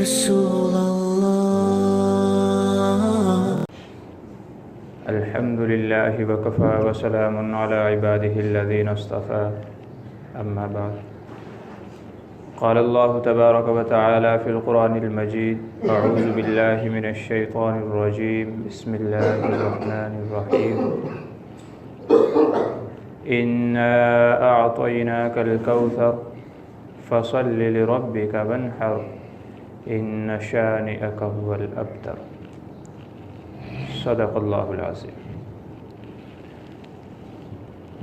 رسول الله. الحمد لله وكفى وسلام على عباده الذين اصطفى. أما بعد، قال الله تبارك وتعالى في القرآن المجيد: أعوذ بالله من الشيطان الرجيم، بسم الله الرحمن الرحيم. إنا أعطيناك الكوثر فصل لربك وانحر إن شانئك هو الأبتر. صدق اللہ العظیم.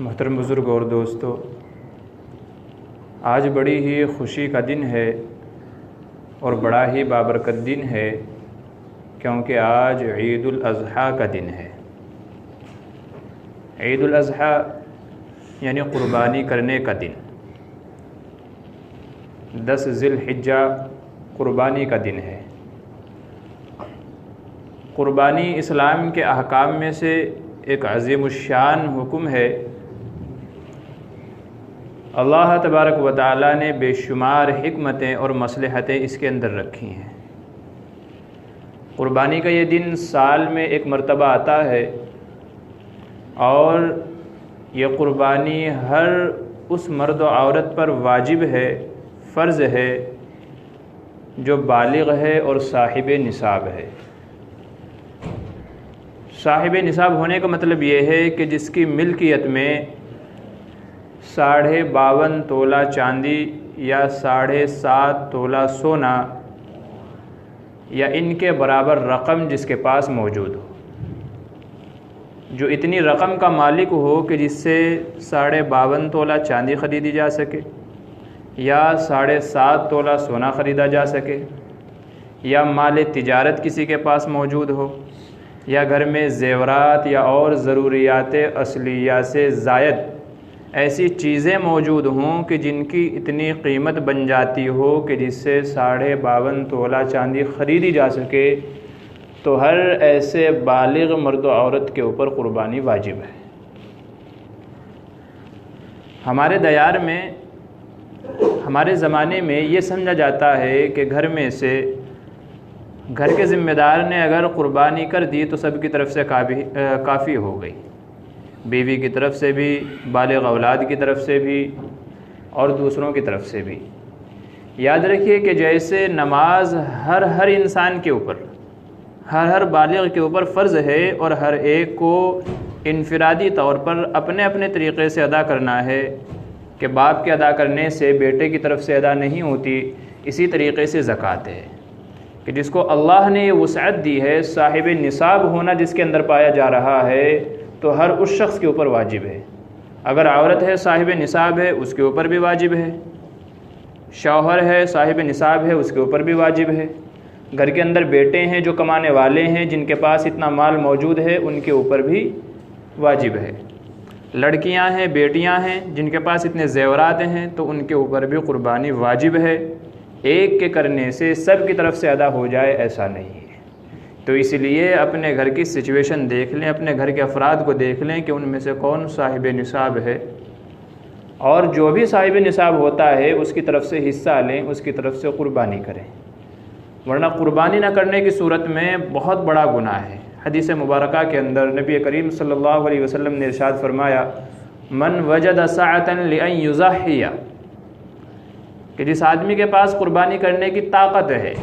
محترم بزرگ اور دوستو، آج بڑی ہی خوشی کا دن ہے اور بڑا ہی بابرکت دن ہے، کیونکہ آج عید الاضحیٰ کا دن ہے. عید الاضحیٰ یعنی قربانی کرنے کا دن. 10 ذی الحجہ قربانی کا دن ہے. قربانی اسلام کے احکام میں سے ایک عظیم الشان حکم ہے. اللہ تبارک و تعالیٰ نے بے شمار حکمتیں اور مصلحتیں اس کے اندر رکھی ہیں. قربانی کا یہ دن سال میں ایک مرتبہ آتا ہے، اور یہ قربانی ہر اس مرد و عورت پر واجب ہے، فرض ہے، جو بالغ ہے اور صاحب نصاب ہے. صاحب نصاب ہونے کا مطلب یہ ہے کہ جس کی ملکیت میں 52.5 تولہ چاندی یا 7.5 تولہ سونا یا ان کے برابر رقم جس کے پاس موجود ہو، جو اتنی رقم کا مالک ہو کہ جس سے 52.5 تولہ چاندی خریدی جا سکے، یا 7.5 تولہ سونا خریدا جا سکے، یا مال تجارت کسی کے پاس موجود ہو، یا گھر میں زیورات یا اور ضروریات اصلیہ سے زائد ایسی چیزیں موجود ہوں کہ جن کی اتنی قیمت بن جاتی ہو کہ جس سے 52.5 تولہ چاندی خریدی جا سکے، تو ہر ایسے بالغ مرد و عورت کے اوپر قربانی واجب ہے. ہمارے دیار میں، ہمارے زمانے میں یہ سمجھا جاتا ہے کہ گھر میں سے گھر کے ذمہ دار نے اگر قربانی کر دی تو سب کی طرف سے کافی ہو گئی، بیوی کی طرف سے بھی، بالغ اولاد کی طرف سے بھی، اور دوسروں کی طرف سے بھی. یاد رکھیے کہ جیسے نماز ہر انسان کے اوپر، ہر بالغ کے اوپر فرض ہے، اور ہر ایک کو انفرادی طور پر اپنے اپنے طریقے سے ادا کرنا ہے کہ باپ کے ادا کرنے سے بیٹے کی طرف سے ادا نہیں ہوتی، اسی طریقے سے زکوٰۃ ہے کہ جس کو اللہ نے یہ وسعت دی ہے، صاحب نصاب ہونا جس کے اندر پایا جا رہا ہے، تو ہر اس شخص کے اوپر واجب ہے. اگر عورت ہے صاحب نصاب ہے، اس کے اوپر بھی واجب ہے. شوہر ہے صاحب نصاب ہے، اس کے اوپر بھی واجب ہے. گھر کے اندر بیٹے ہیں جو کمانے والے ہیں، جن کے پاس اتنا مال موجود ہے، ان کے اوپر بھی واجب ہے. لڑکیاں ہیں، بیٹیاں ہیں، جن کے پاس اتنے زیورات ہیں، تو ان کے اوپر بھی قربانی واجب ہے. ایک کے کرنے سے سب کی طرف سے ادا ہو جائے، ایسا نہیں ہے. تو اس لیے اپنے گھر کی سچویشن دیکھ لیں، اپنے گھر کے افراد کو دیکھ لیں کہ ان میں سے کون صاحب نصاب ہے، اور جو بھی صاحب نصاب ہوتا ہے اس کی طرف سے حصہ لیں، اس کی طرف سے قربانی کریں. ورنہ قربانی نہ کرنے کی صورت میں بہت بڑا گناہ ہے. حدیث مبارکہ کے اندر نبی کریم صلی اللہ علیہ وسلم نے ارشاد فرمایا: من وجد سعة لأن يضحي، کہ جس آدمی کے پاس قربانی کرنے کی طاقت ہے،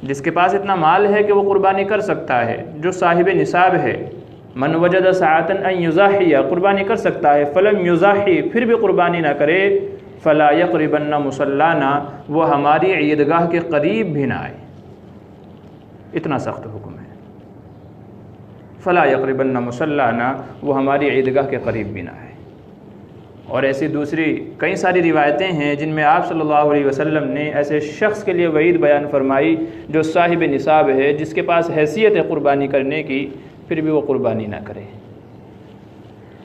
جس کے پاس اتنا مال ہے کہ وہ قربانی کر سکتا ہے، جو صاحب نصاب ہے، من وجد سعة ان يضحي، قربانی کر سکتا ہے، فلم يضحي، پھر بھی قربانی نہ کرے، فلا يقربن مصلانا، وہ ہماری عیدگاہ کے قریب بھی نہ آئے. اتنا سخت حکم ہے. فلا يقربن مصلانا، وہ ہماری عیدگاہ کے قریب بھی نہ آئے. اور ایسی دوسری کئی ساری روایتیں ہیں جن میں آپ صلی اللہ علیہ وسلم نے ایسے شخص کے لیے وعید بیان فرمائی جو صاحب نصاب ہے، جس کے پاس حیثیت ہے قربانی کرنے کی، پھر بھی وہ قربانی نہ کرے.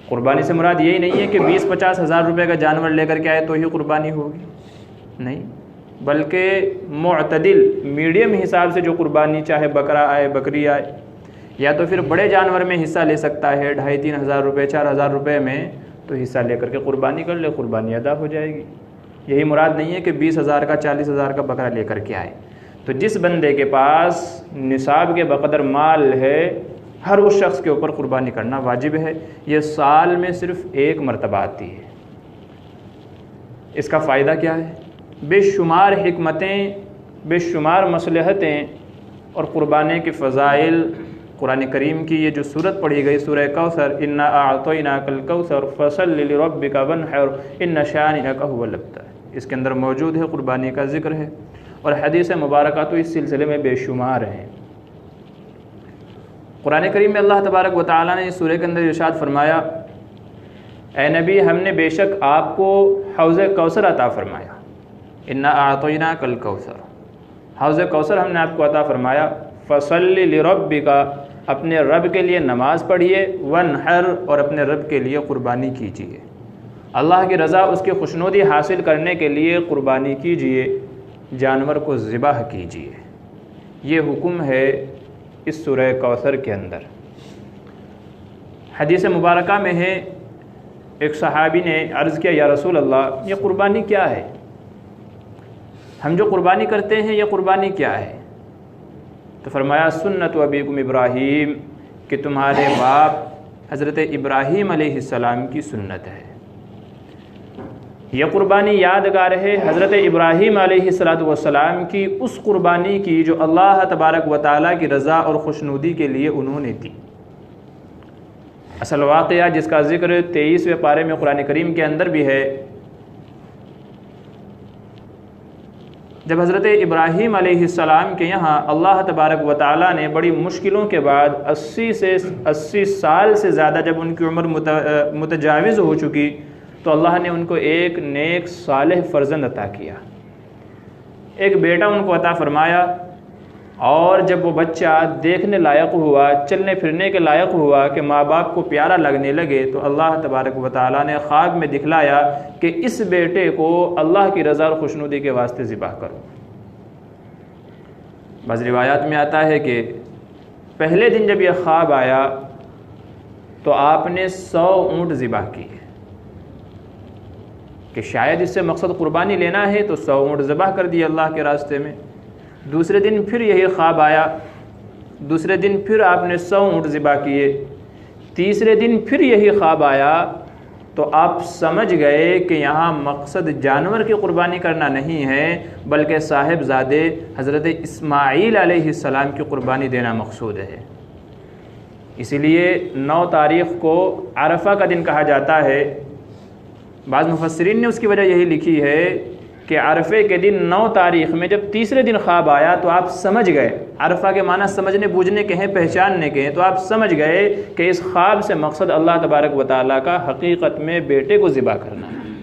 قربانی سے مراد یہی نہیں ہے کہ 20-50 ہزار روپے کا جانور لے کر کے آئے تو ہی قربانی ہوگی، نہیں، بلکہ معتدل میڈیم حساب سے جو قربانی، چاہے بکرا آئے، بکری آئے، یا تو پھر بڑے جانور میں حصہ لے سکتا ہے 2,500-3,000 روپے 4,000 روپے میں، تو حصہ لے کر کے قربانی کر لے، قربانی ادا ہو جائے گی. یہی مراد نہیں ہے کہ 20,000 کا 40,000 کا بکرا لے کر کے آئے۔ تو جس بندے کے پاس نصاب کے بقدر مال ہے ہر اس شخص کے اوپر قربانی کرنا واجب ہے۔ یہ سال میں صرف ایک مرتبہ آتی ہے۔ اس کا فائدہ کیا ہے؟ بے شمار حکمتیں، بے شمار مصلحتیں اور قربانی کے فضائل۔ قرآن کریم کی یہ جو صورت پڑھی گئی سورہ کوثر، انا اعطیناک الکوثر فصل لربک وانحر ان شانئک ھو الابتر، اس کے اندر موجود ہے قربانی کا ذکر ہے، اور حدیث مبارکہ تو اس سلسلے میں بے شمار ہیں۔ قرآن کریم میں اللہ تبارک و تعالیٰ نے اس سورہ کے اندر ارشاد فرمایا، اے نبی ہم نے بے شک آپ کو حوض کوثر عطا فرمایا، انا اعطیناک الکوثر، حوض کوثر ہم نے آپ کو عطا فرمایا، فصل لربک، اپنے رب کے لیے نماز پڑھیے، وانحر، اور اپنے رب کے لیے قربانی کیجیے، اللہ کی رضا اس کی خوشنودی حاصل کرنے کے لیے قربانی کیجیے، جانور کو ذبح کیجیے۔ یہ حکم ہے اس سورہ کوثر کے اندر۔ حدیث مبارکہ میں ہے، ایک صحابی نے عرض کیا، یا رسول اللہ یہ قربانی کیا ہے؟ ہم جو قربانی کرتے ہیں یہ قربانی کیا ہے؟ تو فرمایا سنت ابیکم ابراہیم، کہ تمہارے باپ حضرت ابراہیم علیہ السلام کی سنت ہے۔ یہ قربانی یادگار ہے حضرت ابراہیم علیہ السلام کی اس قربانی کی جو اللہ تبارک و تعالیٰ کی رضا اور خوشنودی کے لیے انہوں نے دی۔ اصل واقعہ جس کا ذکر 23ویں پارے میں قرآن کریم کے اندر بھی ہے، جب حضرت ابراہیم علیہ السلام کے یہاں اللہ تبارک و تعالیٰ نے بڑی مشکلوں کے بعد 80 سال سے زیادہ جب ان کی عمر متجاوز ہو چکی، تو اللہ نے ان کو ایک نیک صالح فرزند عطا کیا، ایک بیٹا ان کو عطا فرمایا، اور جب وہ بچہ دیکھنے لائق ہوا، چلنے پھرنے کے لائق ہوا، کہ ماں باپ کو پیارا لگنے لگے، تو اللہ تبارک و تعالیٰ نے خواب میں دکھلایا کہ اس بیٹے کو اللہ کی رضا اور خوشنودی کے واسطے ذبح کرو۔ بعض روایات میں آتا ہے کہ پہلے دن جب یہ خواب آیا تو آپ نے 100 اونٹ ذبح کیے، کہ شاید اس سے مقصد قربانی لینا ہے، تو 100 اونٹ ذبح کر دیے اللہ کے راستے میں۔ دوسرے دن پھر یہی خواب آیا، دوسرے دن پھر آپ نے 100 اونٹ ذبح کیے، تیسرے دن پھر یہی خواب آیا، تو آپ سمجھ گئے کہ یہاں مقصد جانور کی قربانی کرنا نہیں ہے، بلکہ صاحب زادے حضرت اسماعیل علیہ السلام کی قربانی دینا مقصود ہے۔ اسی لیے 9 تاریخ کو عرفہ کا دن کہا جاتا ہے۔ بعض مفسرین نے اس کی وجہ یہی لکھی ہے کہ عرفے کے دن 9 تاریخ میں جب تیسرے دن خواب آیا تو آپ سمجھ گئے، عرفہ کے معنی سمجھنے بوجھنے کے ہیں، پہچاننے کے ہیں، تو آپ سمجھ گئے کہ اس خواب سے مقصد اللہ تبارک و تعالیٰ کا حقیقت میں بیٹے کو ذبح کرنا ہے۔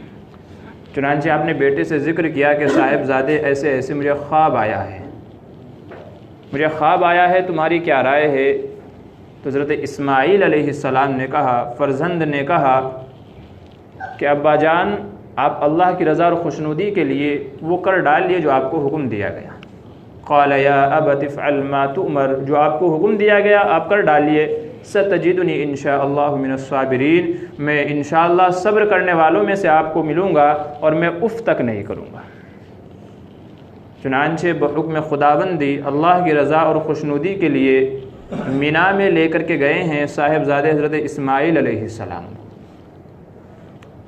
چنانچہ آپ نے بیٹے سے ذکر کیا کہ صاحب زادے ایسے ایسے مجھے خواب آیا ہے، مجھے خواب آیا ہے، تمہاری کیا رائے ہے؟ تو حضرت اسماعیل علیہ السلام نے کہا، فرزند نے کہا کہ ابا جان آپ اللہ کی رضا اور خوشنودی کے لیے وہ کر ڈالیے جو آپ کو حکم دیا گیا۔ قال یا ابت افعل ما تؤمر، جو آپ کو حکم دیا گیا آپ کر ڈالیے، ستجدنی انشاءاللہ من الصابرین، میں انشاءاللہ صبر کرنے والوں میں سے آپ کو ملوں گا، اور میں اف تک نہیں کروں گا۔ چنانچہ بحکم خداوندی اللہ کی رضا اور خوشنودی کے لیے مینا میں لے کر کے گئے ہیں صاحبزادے حضرت اسماعیل علیہ السلام۔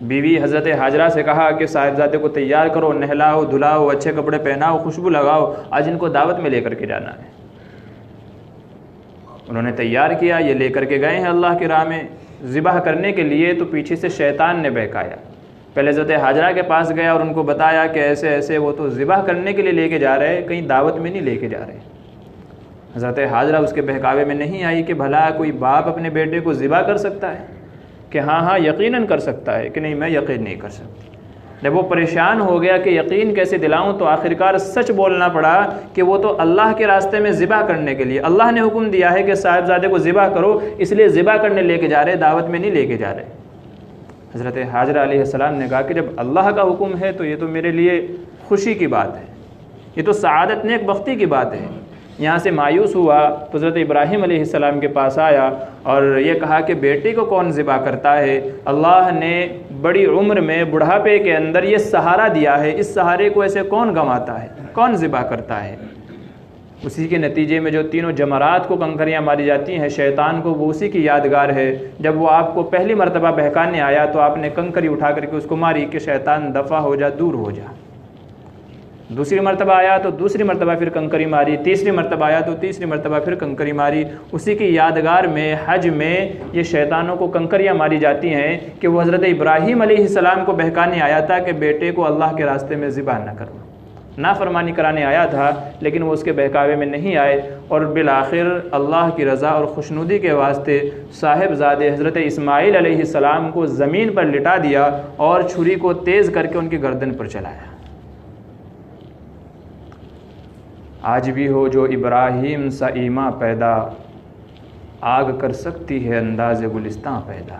بیوی حضرت حاجرہ سے کہا کہ صاحبزادے کو تیار کرو، نہلاؤ دھلاؤ، اچھے کپڑے پہناؤ، خوشبو لگاؤ، آج ان کو دعوت میں لے کر کے جانا ہے۔ انہوں نے تیار کیا، یہ لے کر کے گئے ہیں اللہ کی راہ میں ذبح کرنے کے لیے، تو پیچھے سے شیطان نے بہکایا۔ پہلے حضرت حاجرہ کے پاس گیا اور ان کو بتایا کہ ایسے ایسے وہ تو ذبح کرنے کے لیے لے کے جا رہے ہیں، کہیں دعوت میں نہیں لے کے جا رہے۔ حضرت حاجرہ اس کے بہکاوے میں نہیں آئی کہ بھلا کوئی باپ اپنے بیٹے کو ذبح کر سکتا ہے؟ کہ ہاں یقیناً کر سکتا ہے، کہ نہیں میں یقین نہیں کر سکتی۔ جب وہ پریشان ہو گیا کہ یقین کیسے دلاؤں، تو آخرکار سچ بولنا پڑا کہ وہ تو اللہ کے راستے میں ذبح کرنے کے لیے، اللہ نے حکم دیا ہے کہ صاحبزادے کو ذبح کرو، اس لیے ذبح کرنے لے کے جا رہے، دعوت میں نہیں لے کے جا رہے۔ حضرت حاجرہ علیہ السلام نے کہا کہ جب اللہ کا حکم ہے تو یہ تو میرے لیے خوشی کی بات ہے، یہ تو سعادت نیک بختی کی بات ہے۔ یہاں سے مایوس ہوا تو حضرت ابراہیم علیہ السلام کے پاس آیا اور یہ کہا کہ بیٹے کو کون ذبح کرتا ہے؟ اللہ نے بڑی عمر میں بڑھاپے کے اندر یہ سہارا دیا ہے، اس سہارے کو ایسے کون گنواتا ہے، کون ذبح کرتا ہے؟ اسی کے نتیجے میں جو تینوں جمرات کو کنکریاں ماری جاتی ہیں شیطان کو، وہ اسی کی یادگار ہے۔ جب وہ آپ کو پہلی مرتبہ بہکانے آیا تو آپ نے کنکری اٹھا کر کے اس کو ماری کہ شیطان دفع ہو جا، دور ہو جا۔ دوسری مرتبہ آیا تو دوسری مرتبہ پھر کنکری ماری، تیسری مرتبہ آیا تو تیسری مرتبہ پھر کنکری ماری۔ اسی کی یادگار میں حج میں یہ شیطانوں کو کنکریاں ماری جاتی ہیں کہ وہ حضرت ابراہیم علیہ السلام کو بہکانے آیا تھا کہ بیٹے کو اللہ کے راستے میں ذبح نہ کرو، نافرمانی کرانے آیا تھا، لیکن وہ اس کے بہکاوے میں نہیں آئے، اور بالآخر اللہ کی رضا اور خوشنودی کے واسطے صاحبزادے حضرت اسماعیل علیہ السلام کو زمین پر لٹا دیا اور چھری کو تیز کر کے ان کی گردن پر چلایا۔ آج بھی ہو جو ابراہیم سا ایماں پیدا، آگ کر سکتی ہے انداز گلستاں پیدا۔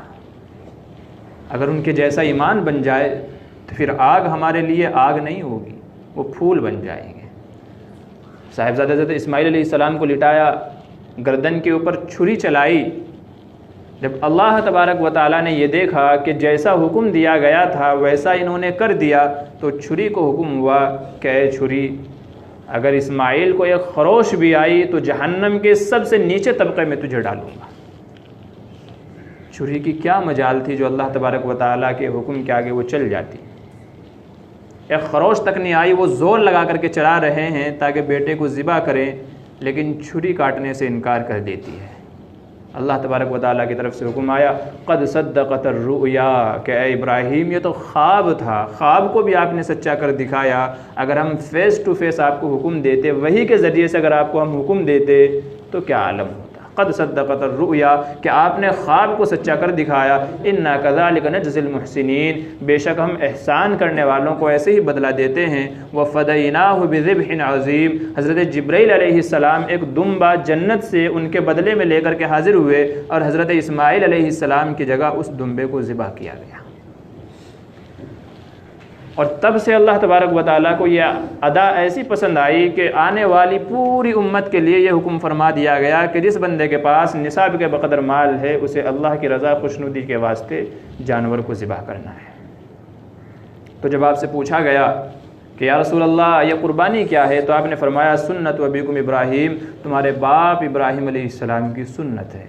اگر ان کے جیسا ایمان بن جائے تو پھر آگ ہمارے لیے آگ نہیں ہوگی، وہ پھول بن جائیں گے۔ صاحبزادہ حضرت اسماعیل علیہ السلام کو لٹایا، گردن کے اوپر چھری چلائی۔ جب اللہ تبارک و تعالیٰ نے یہ دیکھا کہ جیسا حکم دیا گیا تھا ویسا انہوں نے کر دیا، تو چھری کو حکم ہوا کہ اے چھری، اگر اسماعیل کو ایک خروش بھی آئی تو جہنم کے سب سے نیچے طبقے میں تجھے ڈالوں گا۔ چھری کی کیا مجال تھی جو اللہ تبارک و تعالیٰ کے حکم کے آگے وہ چل جاتی۔ ایک خروش تک نہیں آئی، وہ زور لگا کر کے چلا رہے ہیں تاکہ بیٹے کو ذبح کریں، لیکن چھری کاٹنے سے انکار کر دیتی ہے۔ اللہ تبارک و تعالیٰ کی طرف سے حکم آیا، قد صدقت الرؤیا، کہ اے ابراہیم یہ تو خواب تھا، خواب کو بھی آپ نے سچا کر دکھایا۔ اگر ہم فیس ٹو فیس آپ کو حکم دیتے، وہی کے ذریعے سے اگر آپ کو ہم حکم دیتے تو کیا عالم ہوتا۔ قد صدقت الرؤیا، کہ آپ نے خواب کو سچا کر دکھایا۔ انا کذالک نجزی المحسنین، بے شک ہم احسان کرنے والوں کو ایسے ہی بدلہ دیتے ہیں۔ وفدیناہ بذبح عظیم، حضرت جبرائیل علیہ السلام ایک دمبا جنت سے ان کے بدلے میں لے کر کے حاضر ہوئے، اور حضرت اسماعیل علیہ السلام کی جگہ اس دمبے کو ذبح کیا گیا۔ اور تب سے اللہ تبارک و تعالیٰ کو یہ ادا ایسی پسند آئی کہ آنے والی پوری امت کے لیے یہ حکم فرما دیا گیا کہ جس بندے کے پاس نصاب کے بقدر مال ہے اسے اللہ کی رضا خوشنودی کے واسطے جانور کو ذبح کرنا ہے۔ تو جب آپ سے پوچھا گیا کہ یا رسول اللہ یہ قربانی کیا ہے، تو آپ نے فرمایا سنت ابیکم ابراہیم، تمہارے باپ ابراہیم علیہ السلام کی سنت ہے۔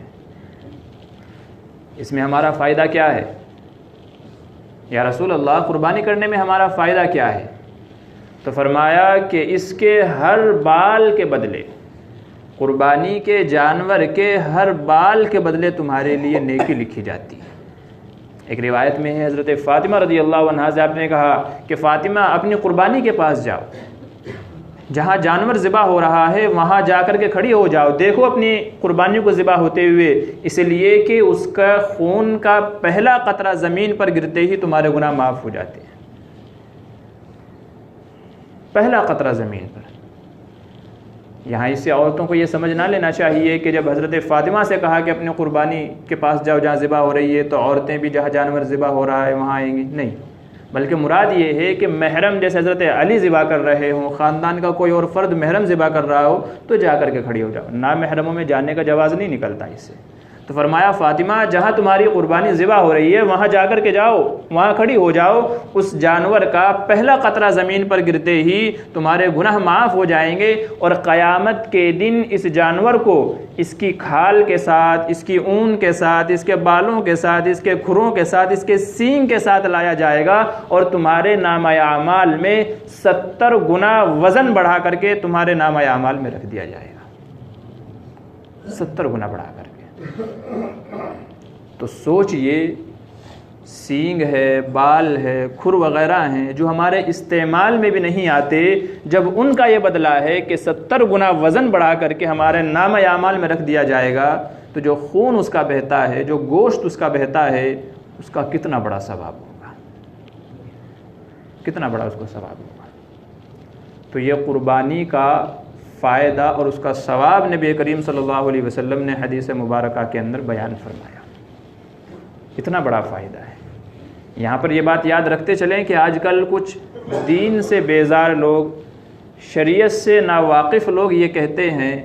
اس میں ہمارا فائدہ کیا ہے؟ یا رسول اللہ قربانی کرنے میں ہمارا فائدہ کیا ہے؟ تو فرمایا کہ اس کے ہر بال کے بدلے، قربانی کے جانور کے ہر بال کے بدلے تمہارے لیے نیکی لکھی جاتی ہے۔ ایک روایت میں ہے حضرت فاطمہ رضی اللہ عنہا سے آپ نے کہا کہ فاطمہ اپنی قربانی کے پاس جاؤ، جہاں جانور ذبح ہو رہا ہے وہاں جا کر کے کھڑی ہو جاؤ، دیکھو اپنی قربانی کو ذبح ہوتے ہوئے، اس لیے کہ اس کا خون کا پہلا قطرہ زمین پر گرتے ہی تمہارے گناہ معاف ہو جاتے ہیں۔ پہلا قطرہ زمین پر۔ یہاں اس سے عورتوں کو یہ سمجھ نہ لینا چاہیے کہ جب حضرت فاطمہ سے کہا کہ اپنے قربانی کے پاس جاؤ جہاں ذبح ہو رہی ہے تو عورتیں بھی جہاں جانور ذبح ہو رہا ہے وہاں آئیں گی، نہیں، بلکہ مراد یہ ہے کہ محرم جیسے حضرت علی ذبح کر رہے ہوں، خاندان کا کوئی اور فرد محرم ذبح کر رہا ہو تو جا کر کے کھڑی ہو جاؤ، نامحرموں میں جانے کا جواز نہیں نکلتا اس سے۔ تو فرمایا فاطمہ جہاں تمہاری قربانی ذبح ہو رہی ہے وہاں جا کر کے جاؤ، وہاں کھڑی ہو جاؤ، اس جانور کا پہلا قطرہ زمین پر گرتے ہی تمہارے گناہ معاف ہو جائیں گے، اور قیامت کے دن اس جانور کو اس کی کھال کے ساتھ، اس کی اون کے ساتھ، اس کے بالوں کے ساتھ، اس کے کھروں کے ساتھ، اس کے سینگ کے ساتھ لایا جائے گا، اور تمہارے نامہ اعمال میں 70 گنا وزن بڑھا کر کے تمہارے نامہ اعمال میں رکھ دیا جائے گا، 70 گنا بڑھا کر کے۔ تو سوچئے، سینگ ہے، بال ہے، کھر وغیرہ ہیں جو ہمارے استعمال میں بھی نہیں آتے، جب ان کا یہ بدلہ ہے کہ 70 گنا وزن بڑھا کر کے ہمارے نامہ اعمال میں رکھ دیا جائے گا، تو جو خون اس کا بہتا ہے، جو گوشت اس کا بہتا ہے، اس کا کتنا بڑا ثواب ہوگا، کتنا بڑا اس کو ثواب ہوگا۔ تو یہ قربانی کا فائدہ اور اس کا ثواب نبی کریم صلی اللہ علیہ وسلم نے حدیث مبارکہ کے اندر بیان فرمایا، اتنا بڑا فائدہ ہے۔ یہاں پر یہ بات یاد رکھتے چلیں کہ آج کل کچھ دین سے بیزار لوگ، شریعت سے ناواقف لوگ یہ کہتے ہیں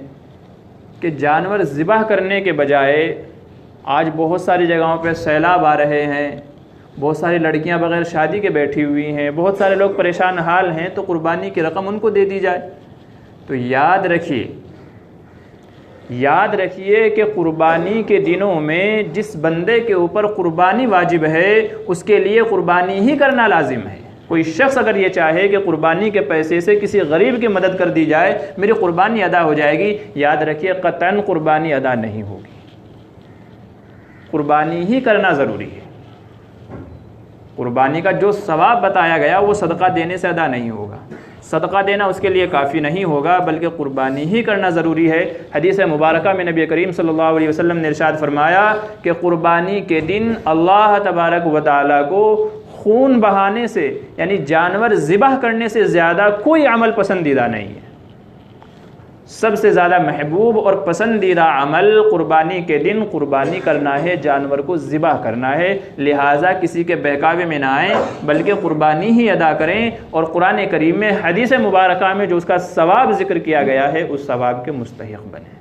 کہ جانور ذبح کرنے کے بجائے آج بہت ساری جگہوں پہ سیلاب آ رہے ہیں، بہت ساری لڑکیاں بغیر شادی کے بیٹھی ہوئی ہیں، بہت سارے لوگ پریشان حال ہیں، تو قربانی کی رقم ان کو دے دی جائے۔ تو یاد رکھیے کہ قربانی کے دنوں میں جس بندے کے اوپر قربانی واجب ہے اس کے لیے قربانی ہی کرنا لازم ہے۔ کوئی شخص اگر یہ چاہے کہ قربانی کے پیسے سے کسی غریب کی مدد کر دی جائے، میری قربانی ادا ہو جائے گی، یاد رکھیے قطعاً قربانی ادا نہیں ہوگی۔ قربانی ہی کرنا ضروری ہے۔ قربانی کا جو ثواب بتایا گیا وہ صدقہ دینے سے ادا نہیں ہوگا، صدقہ دینا اس کے لیے کافی نہیں ہوگا، بلکہ قربانی ہی کرنا ضروری ہے۔ حدیث مبارکہ میں نبی کریم صلی اللہ علیہ وسلم نے ارشاد فرمایا کہ قربانی کے دن اللہ تبارک و تعالیٰ کو خون بہانے سے، یعنی جانور ذبح کرنے سے زیادہ کوئی عمل پسندیدہ نہیں ہے۔ سب سے زیادہ محبوب اور پسندیدہ عمل قربانی کے دن قربانی کرنا ہے، جانور کو ذبح کرنا ہے۔ لہٰذا کسی کے بہکاوے میں نہ آئیں بلکہ قربانی ہی ادا کریں، اور قرآن کریم میں حدیث مبارکہ میں جو اس کا ثواب ذکر کیا گیا ہے اس ثواب کے مستحق بنیں۔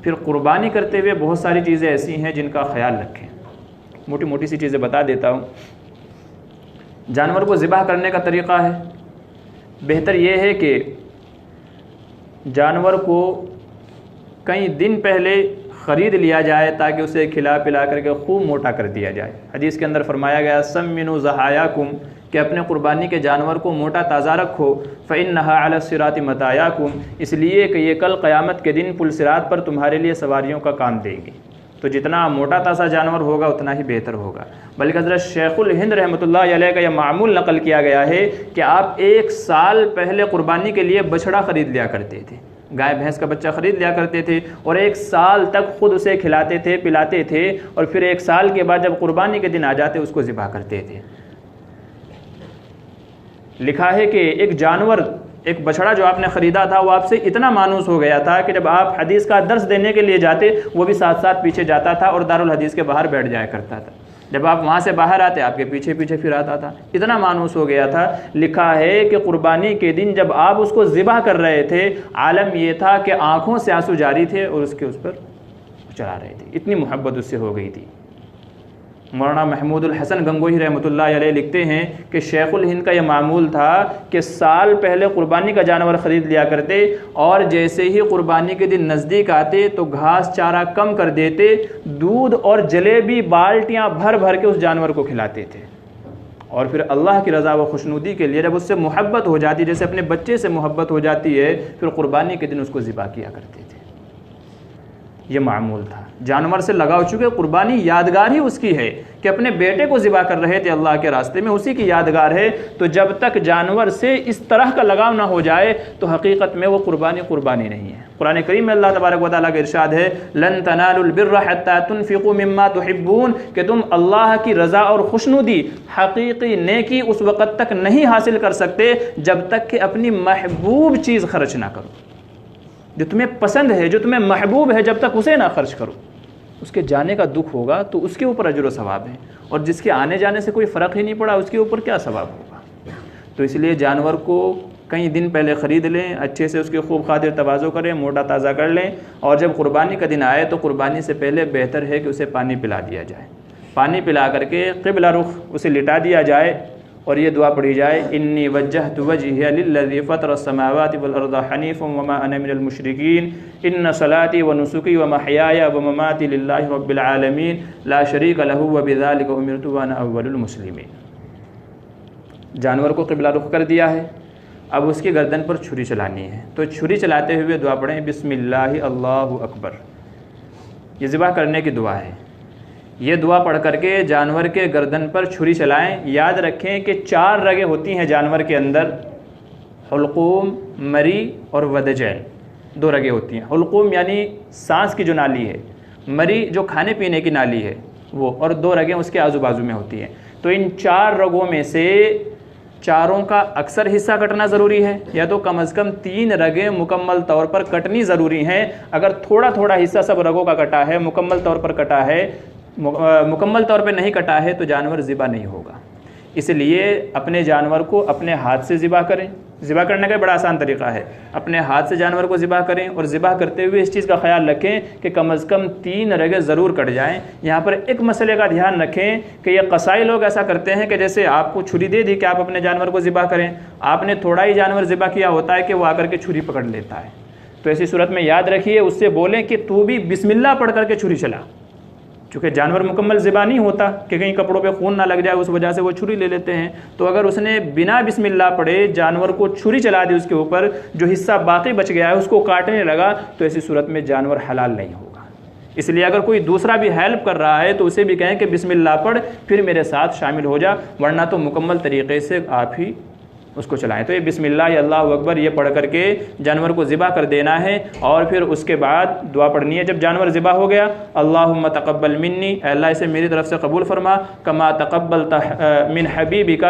پھر قربانی کرتے ہوئے بہت ساری چیزیں ایسی ہیں جن کا خیال رکھیں۔ موٹی موٹی سی چیزیں بتا دیتا ہوں۔ جانور کو ذبح کرنے کا طریقہ ہے، بہتر یہ ہے کہ جانور کو کئی دن پہلے خرید لیا جائے تاکہ اسے کھلا پلا کر کے خوب موٹا کر دیا جائے۔ حدیث کے اندر فرمایا گیا سمنوا ضحایاکم، کہ اپنے قربانی کے جانور کو موٹا تازہ رکھو، فإنها علی الصراط متاعکم، اس لیے کہ یہ کل قیامت کے دن پل صراط پر تمہارے لیے سواریوں کا کام دے گی۔ تو جتنا موٹا تازہ جانور ہوگا اتنا ہی بہتر ہوگا۔ بلکہ حضرت شیخ الہند رحمۃ اللہ علیہ کا یہ معمول نقل کیا گیا ہے کہ آپ 1 سال پہلے قربانی کے لیے بچڑا خرید لیا کرتے تھے، گائے بھینس کا بچہ خرید لیا کرتے تھے، اور 1 سال تک خود اسے کھلاتے تھے پلاتے تھے، اور پھر 1 سال کے بعد جب قربانی کے دن آ جاتے اس کو ذبح کرتے تھے۔ لکھا ہے کہ ایک بچڑا جو آپ نے خریدا تھا وہ آپ سے اتنا مانوس ہو گیا تھا کہ جب آپ حدیث کا درس دینے کے لیے جاتے وہ بھی ساتھ ساتھ پیچھے جاتا تھا اور دارالحدیث کے باہر بیٹھ جایا کرتا تھا۔ جب آپ وہاں سے باہر آتے آپ کے پیچھے پیچھے پھر آتا تھا، اتنا مانوس ہو گیا تھا۔ لکھا ہے کہ قربانی کے دن جب آپ اس کو ذبح کر رہے تھے، عالم یہ تھا کہ آنکھوں سے آنسو جاری تھے اور اس پر چلا رہے تھے، اتنی محبت اس سے ہو گئی تھی۔ مولانا محمود الحسن گنگوہی رحمۃ اللہ علیہ لکھتے ہیں کہ شیخ الہند کا یہ معمول تھا کہ سال پہلے قربانی کا جانور خرید لیا کرتے، اور جیسے ہی قربانی کے دن نزدیک آتے تو گھاس چارہ کم کر دیتے، دودھ اور جلیبی بالٹیاں بھر بھر کے اس جانور کو کھلاتے تھے، اور پھر اللہ کی رضا و خوشنودی کے لیے جب اس سے محبت ہو جاتی، جیسے اپنے بچے سے محبت ہو جاتی ہے، پھر قربانی کے دن اس کو ذبح کیا کرتے تھے۔ یہ معمول تھا، جانور سے لگاؤ، چکے قربانی یادگار ہی اس کی ہے کہ اپنے بیٹے کو ذبح کر رہے تھے اللہ کے راستے میں، اسی کی یادگار ہے۔ تو جب تک جانور سے اس طرح کا لگاؤ نہ ہو جائے تو حقیقت میں وہ قربانی نہیں ہے۔ قرآن کریم میں اللہ تبارک و تعالیٰ کا ارشاد ہے لن تنالوا البر حتى تنفقوا مما تحبون، کہ تم اللہ کی رضا اور خوشنودی، حقیقی نیکی اس وقت تک نہیں حاصل کر سکتے جب تک کہ اپنی محبوب چیز خرچ نہ کرو۔ جو تمہیں پسند ہے، جو تمہیں محبوب ہے، جب تک اسے نہ خرچ کرو، اس کے جانے کا دکھ ہوگا تو اس کے اوپر اجر و ثواب ہے، اور جس کے آنے جانے سے کوئی فرق ہی نہیں پڑا اس کے اوپر کیا ثواب ہوگا۔ تو اس لیے جانور کو کئی دن پہلے خرید لیں، اچھے سے اس کی خوب خاطر تواضع کریں، موٹا تازہ کر لیں، اور جب قربانی کا دن آئے تو قربانی سے پہلے بہتر ہے کہ اسے پانی پلا دیا جائے، پانی پلا کر کے قبلہ رخ اسے لٹا دیا جائے، اور یہ دعا پڑھی جائے انی وجہت وجہی للذی فطر السماوات والارض حنیفا وما انا من المشرکین ان صلاتی ونسکی ومحیای ومماتی للہ رب العالمین لا شریک لہ وبذلک امرت وانا اول المسلمین۔ جانور کو قبلہ رخ کر دیا ہے، اب اس کی گردن پر چھری چلانی ہے، تو چھری چلاتے ہوئے دعا پڑھیں بسم اللہ اللہ اکبر، یہ ذبح کرنے کی دعا ہے۔ یہ دعا پڑھ کر کے جانور کے گردن پر چھری چلائیں۔ یاد رکھیں کہ 4 رگیں ہوتی ہیں جانور کے اندر، حلقوم، مری اور ودجین، 2 رگیں ہوتی ہیں۔ حلقوم یعنی سانس کی جو نالی ہے، مری جو کھانے پینے کی نالی ہے وہ، اور 2 رگیں اس کے آزو بازو میں ہوتی ہیں۔ تو ان 4 رگوں میں سے 4 کا اکثر حصہ کٹنا ضروری ہے، یا تو کم از کم 3 رگیں مکمل طور پر کٹنی ضروری ہیں۔ اگر تھوڑا تھوڑا حصہ سب رگوں کا کٹا ہے، مکمل طور پر کٹا ہے، مکمل طور پہ نہیں کٹا ہے تو جانور ذبح نہیں ہوگا۔ اس لیے اپنے جانور کو اپنے ہاتھ سے ذبح کریں۔ ذبح کرنے کا بڑا آسان طریقہ ہے، اپنے ہاتھ سے جانور کو ذبح کریں، اور ذبح کرتے ہوئے اس چیز کا خیال رکھیں کہ کم از کم 3 رگیں ضرور کٹ جائیں۔ یہاں پر ایک مسئلے کا دھیان رکھیں کہ یہ قصائی لوگ ایسا کرتے ہیں کہ جیسے آپ کو چھری دے دی کہ آپ اپنے جانور کو ذبح کریں، آپ نے تھوڑا ہی جانور ذبح کیا ہوتا ہے کہ وہ آ کر کے چھری پکڑ لیتا ہے۔ تو ایسی صورت میں یاد رکھیے، اس سے بولیں کہ تو بھی بسم اللہ پڑھ کر کے چھری چلا، چونکہ جانور مکمل ذبح نہیں ہوتا کہ کہیں کپڑوں پہ خون نہ لگ جائے، اس وجہ سے وہ چھری لے لیتے ہیں۔ تو اگر اس نے بنا بسم اللہ پڑھے جانور کو چھری چلا دی، اس کے اوپر جو حصہ باقی بچ گیا ہے اس کو کاٹنے لگا، تو ایسی صورت میں جانور حلال نہیں ہوگا۔ اس لیے اگر کوئی دوسرا بھی ہیلپ کر رہا ہے تو اسے بھی کہیں کہ بسم اللہ پڑھ، پھر میرے ساتھ شامل ہو جا، ورنہ تو مکمل طریقے سے آپ ہی اس کو چلائیں۔ تو یہ بسم اللہ یا اللہ اکبر یہ پڑھ کر کے جانور کو ذبح کر دینا ہے، اور پھر اس کے بعد دعا پڑھنی ہے جب جانور ذبح ہو گیا، اللہم تقبل منی، اے اللہ اسے میری طرف سے قبول فرما، کما تقبلت من حبیبک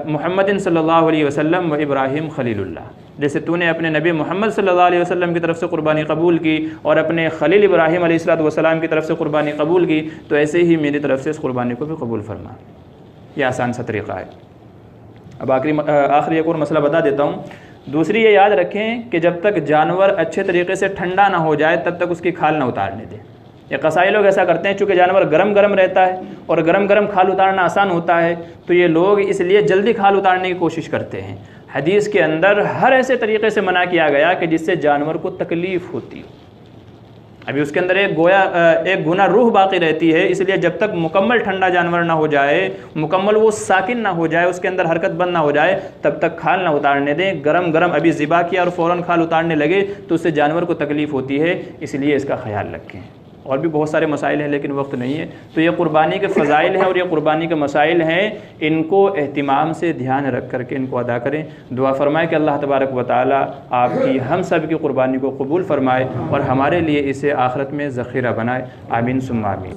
محمد صلی اللہ علیہ وسلم و ابراہیم خلیل اللہ، جیسے تو نے اپنے نبی محمد صلی اللہ علیہ وسلم کی طرف سے قربانی قبول کی اور اپنے خلیل ابراہیم علیہ الصلوۃ والسلام کی طرف سے قربانی قبول کی، تو ایسے ہی میری طرف سے اس قربانی کو بھی قبول فرما۔ یہ آسان سا طریقہ ہے۔ اب آخری ایک اور مسئلہ بتا دیتا ہوں۔ دوسری یہ یاد رکھیں کہ جب تک جانور اچھے طریقے سے ٹھنڈا نہ ہو جائے تب تک اس کی کھال نہ اتارنے دیں۔ یہ قصائی لوگ ایسا کرتے ہیں، چونکہ جانور گرم رہتا ہے اور گرم کھال اتارنا آسان ہوتا ہے، تو یہ لوگ اس لیے جلدی کھال اتارنے کی کوشش کرتے ہیں۔ حدیث کے اندر ہر ایسے طریقے سے منع کیا گیا کہ جس سے جانور کو تکلیف ہوتی ہو۔ ابھی اس کے اندر ایک گناہ روح باقی رہتی ہے، اس لیے جب تک مکمل ٹھنڈا جانور نہ ہو جائے، مکمل وہ ساکن نہ ہو جائے، اس کے اندر حرکت بند نہ ہو جائے، تب تک کھال نہ اتارنے دیں۔ گرم ابھی ذبح کیا اور فوراً کھال اتارنے لگے تو اس سے جانور کو تکلیف ہوتی ہے، اس لیے اس کا خیال رکھیں۔ اور بھی بہت سارے مسائل ہیں لیکن وقت نہیں ہے، تو یہ قربانی کے فضائل ہیں اور یہ قربانی کے مسائل ہیں، ان کو اہتمام سے دھیان رکھ کر کے ان کو ادا کریں۔ دعا فرمائے کہ اللہ تبارک و تعالی آپ کی ہم سب کی قربانی کو قبول فرمائے اور ہمارے لیے اسے آخرت میں ذخیرہ بنائے۔ آمین ثم آمین۔